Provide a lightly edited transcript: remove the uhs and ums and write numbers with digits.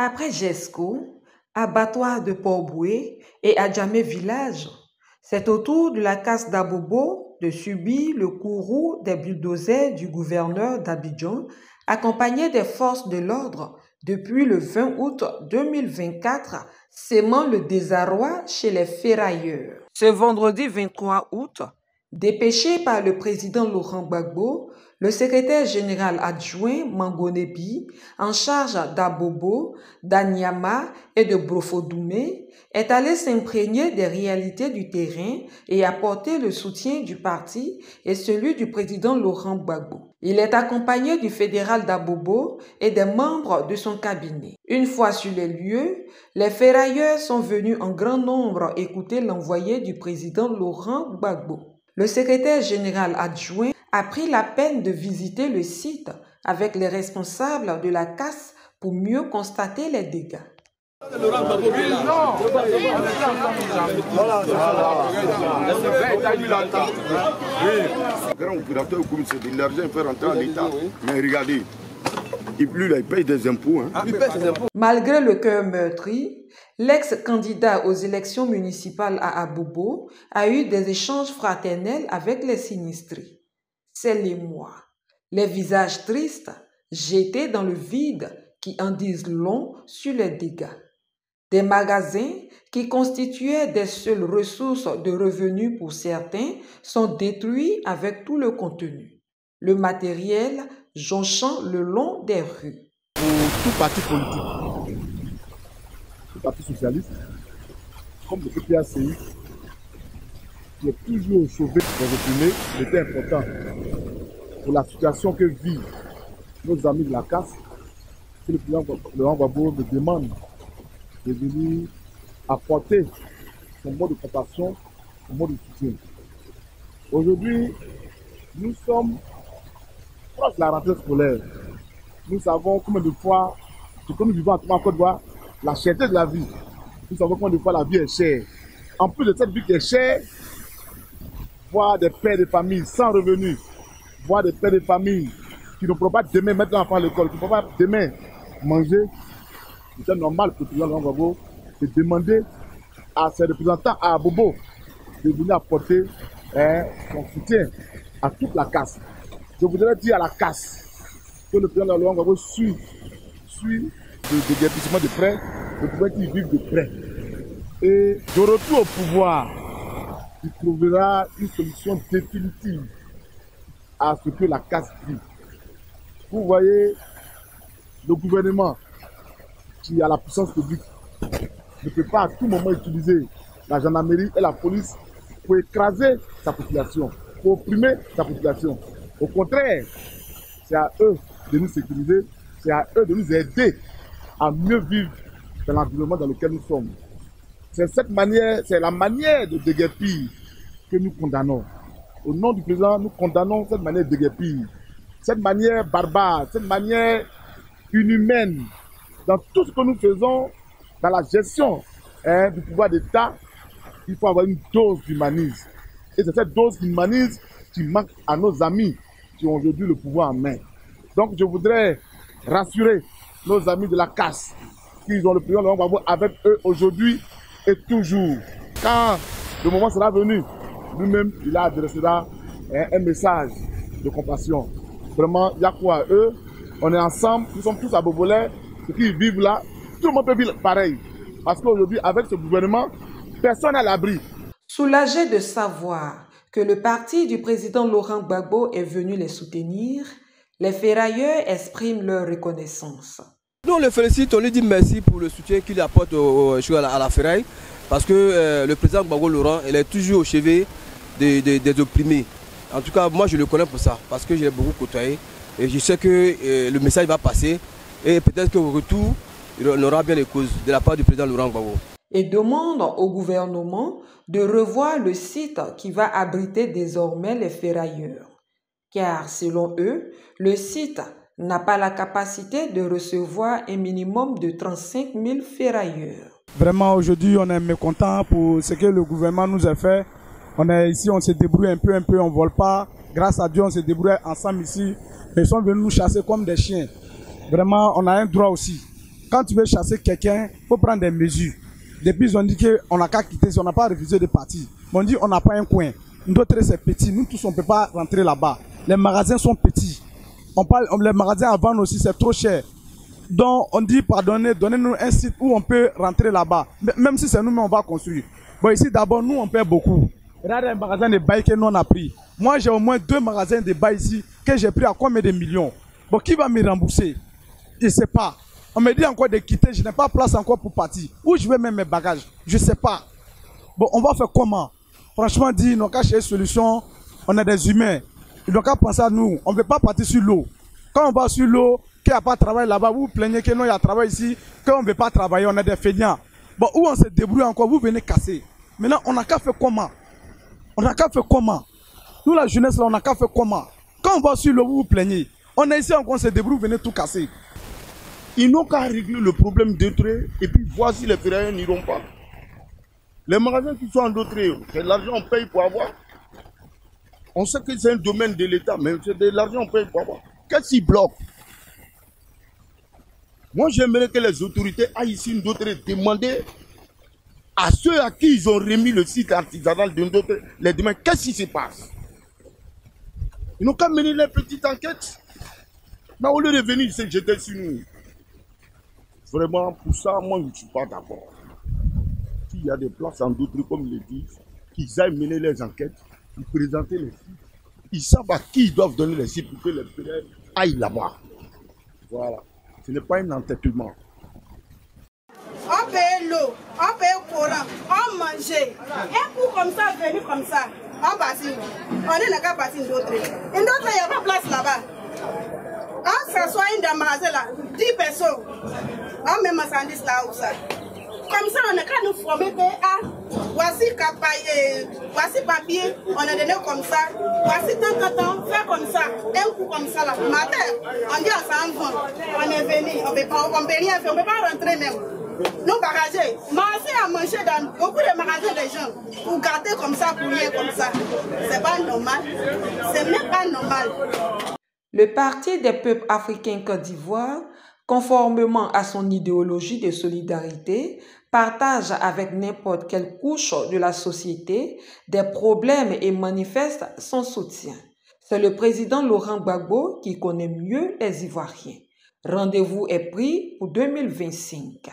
Après Jesco, abattoir de Port-Boué et Adjamé village, c'est au tour de la casse d'Abobo de subir le courroux des bulldozers du gouverneur d'Abidjan, accompagné des forces de l'ordre depuis le 20 août 2024, sémant le désarroi chez les ferrailleurs. Ce vendredi 23 août, dépêché par le président Laurent Gbagbo, le secrétaire général adjoint Mangonebi, en charge d'Abobo, d'Anyama et de Brofodoumé, est allé s'imprégner des réalités du terrain et apporter le soutien du parti et celui du président Laurent Gbagbo. Il est accompagné du fédéral d'Abobo et des membres de son cabinet. Une fois sur les lieux, les ferrailleurs sont venus en grand nombre écouter l'envoyé du président Laurent Gbagbo. Le secrétaire général adjoint a pris la peine de visiter le site avec les responsables de la casse pour mieux constater les dégâts. Grand opérateur comme c'est de l'argent faire rentrer à l'État. Mais regardez, il paye des impôts. Malgré le cœur meurtri, l'ex-candidat aux élections municipales à Abobo a eu des échanges fraternels avec les sinistrés. C'est l'émoi, les visages tristes, jetés dans le vide qui en disent long sur les dégâts. Des magasins qui constituaient des seules ressources de revenus pour certains sont détruits avec tout le contenu. Le matériel jonchant le long des rues. Pour tout parti politique, le Parti socialiste, comme le PPACI, qui est toujours sauvé des opprimés, c'était important pour la situation que vivent nos amis de la casse, que le président Laurent Gbagbo me demande de venir apporter son mot de compassion, son mot de soutien. Aujourd'hui, nous sommes proches de la rentrée scolaire. Nous savons combien de fois, ce que nous vivons en Côte d'Ivoire, la cherté de la vie. Nous savons combien de fois la vie est chère. En plus de cette vie qui est chère, voir des pères de famille sans revenus, voir des pères de famille qui ne pourront pas demain mettre l'enfant à l'école, qui ne pourront pas demain manger, c'est normal pour le président Laurent Gbagbo de demander à ses représentants à Abobo de venir apporter son soutien à toute la casse. Je voudrais dire à la casse que le président Laurent Gbagbo suit le déguerpissement de près, je voudrais qu'il vive de près. Et de retour au pouvoir, il trouvera une solution définitive à ce que la casse vit. Vous voyez, le gouvernement qui a la puissance publique ne peut pas à tout moment utiliser la gendarmerie et la police pour écraser sa population, pour opprimer sa population. Au contraire, c'est à eux de nous sécuriser, c'est à eux de nous aider à mieux vivre dans l'environnement dans lequel nous sommes. C'est la manière de déguerpir que nous condamnons. Au nom du président, nous condamnons cette manière de déguerpir, cette manière barbare, cette manière inhumaine. Dans tout ce que nous faisons, dans la gestion du pouvoir d'État, il faut avoir une dose d'humanisme. Et c'est cette dose d'humanisme qui manque à nos amis qui ont aujourd'hui le pouvoir en main. Donc je voudrais rassurer nos amis de la casse qu'ils ont le président Laurent Gbagbo avec eux aujourd'hui et toujours. Quand le moment sera venu, lui-même, il adressera un message de compassion. Vraiment, il y a quoi à eux. On est ensemble, nous sommes tous à Bobolais. Ceux qui vivent là, tout le monde peut vivre pareil. Parce qu'aujourd'hui, avec ce gouvernement, personne n'est à l'abri. Soulagé de savoir que le parti du président Laurent Gbagbo est venu les soutenir, les ferrailleurs expriment leur reconnaissance. Nous, on le félicite, on lui dit merci pour le soutien qu'il apporte à la ferraille. Parce que le président Gbagbo Laurent, il est toujours au chevet des opprimés. En tout cas, moi, je le connais pour ça. Parce que je l'ai beaucoup côtoyé. Et je sais que le message va passer. Et peut-être qu'au retour, il aura bien les causes de la part du président Laurent Gbagbo. Et demande au gouvernement de revoir le site qui va abriter désormais les ferrailleurs. Car selon eux, le site n'a pas la capacité de recevoir un minimum de 35 000 ferrailleurs. Vraiment, aujourd'hui, on est mécontent pour ce que le gouvernement nous a fait. On est ici, on se débrouille un peu, on ne vole pas. Grâce à Dieu, on se débrouille ensemble ici. Mais ils sont venus nous chasser comme des chiens. Vraiment, on a un droit aussi. quand tu veux chasser quelqu'un, il faut prendre des mesures. Depuis, ils ont dit qu'on n'a qu'à quitter, on n'a pas refusé de partir. Mais on dit on n'a pas un coin. D'autres, c'est petit. Nous tous, on ne peut pas rentrer là-bas. Les magasins sont petits. Les magasins à vendre aussi, c'est trop cher. Donc, on dit, pardonnez, donnez-nous un site où on peut rentrer là-bas. Même si c'est nous, mais on va construire. Bon, ici, d'abord, nous, on paie beaucoup. Regardez les magasins de bail que nous, on a pris. Moi, j'ai au moins 2 magasins de bail ici que j'ai pris à combien de millions. Bon, qui va me rembourser? Je ne sais pas. On me dit encore de quitter, je n'ai pas place encore pour partir. Où je vais mettre mes bagages? Je ne sais pas. Bon, on va faire comment? Franchement dit, ils n'ont qu'à chercher une solution. On est des humains. Ils n'ont qu'à penser à nous. On ne veut pas partir sur l'eau. Quand on va sur l'eau, qu'il n'y a pas de travail là-bas, vous vous plaignez que non, il y a travail ici, qu'on ne veut pas travailler, on est des feignants. Bon, où on se débrouille encore, vous venez casser. Maintenant, on n'a qu'à faire comment? On n'a qu'à faire comment? Nous, la jeunesse, là, on n'a qu'à faire comment? Quand on va sur l'eau, vous vous plaignez. On est ici encore, on se débrouille, vous venez tout casser. Ils n'ont qu'à régler le problème d'entrée et puis voir si les ferrailleurs n'iront pas. Les magasins qui sont en entrée, c'est de l'argent qu'on paye pour avoir. On sait que c'est un domaine de l'État, mais c'est de l'argent qu'on paye pour avoir. Qu'est-ce qu'ils bloquent? Moi, j'aimerais que les autorités aillent ici d'autres demander à ceux à qui ils ont remis le site artisanal de d'autres, les demander qu'est-ce qui se passe. Ils n'ont qu'à mener les petites enquêtes. Mais au lieu de venir se jeter sur nous. Vraiment, pour ça, moi, je ne suis pas d'accord. S'il y a des places en d'autres, comme ils le disent, qu'ils aillent mener les enquêtes, ils présenter les sites. Ils savent à qui ils doivent donner les sites pour que les frères aillent là-bas. Voilà. Ce n'est pas un entêtement. On paye l'eau, on paye le courant, on mange. Un coup comme ça, venu comme ça, on passe. On est dans partie d'autres. Une autre, il n'y a pas de place là-bas. On s'assoit dans le magasin là, 10 personnes. On met marchandises là ou ça. Comme ça, on n'a qu'à nous former que, ah, voici papier, on a donné comme ça. Voici tant, faire comme ça. Un coup comme ça là. Matin, on dit à ça en vent. On est venu, on ne peut rien faire, on ne peut pas rentrer même. Nous bagager, manger à manger dans beaucoup de magasins des gens. Pour garder comme ça, pour rien comme ça. C'est pas normal. C'est même pas normal. Le Parti des peuples africains Côte d'Ivoire, conformément à son idéologie de solidarité, partage avec n'importe quelle couche de la société des problèmes et manifeste son soutien. C'est le président Laurent Gbagbo qui connaît mieux les Ivoiriens. Rendez-vous est pris pour 2025.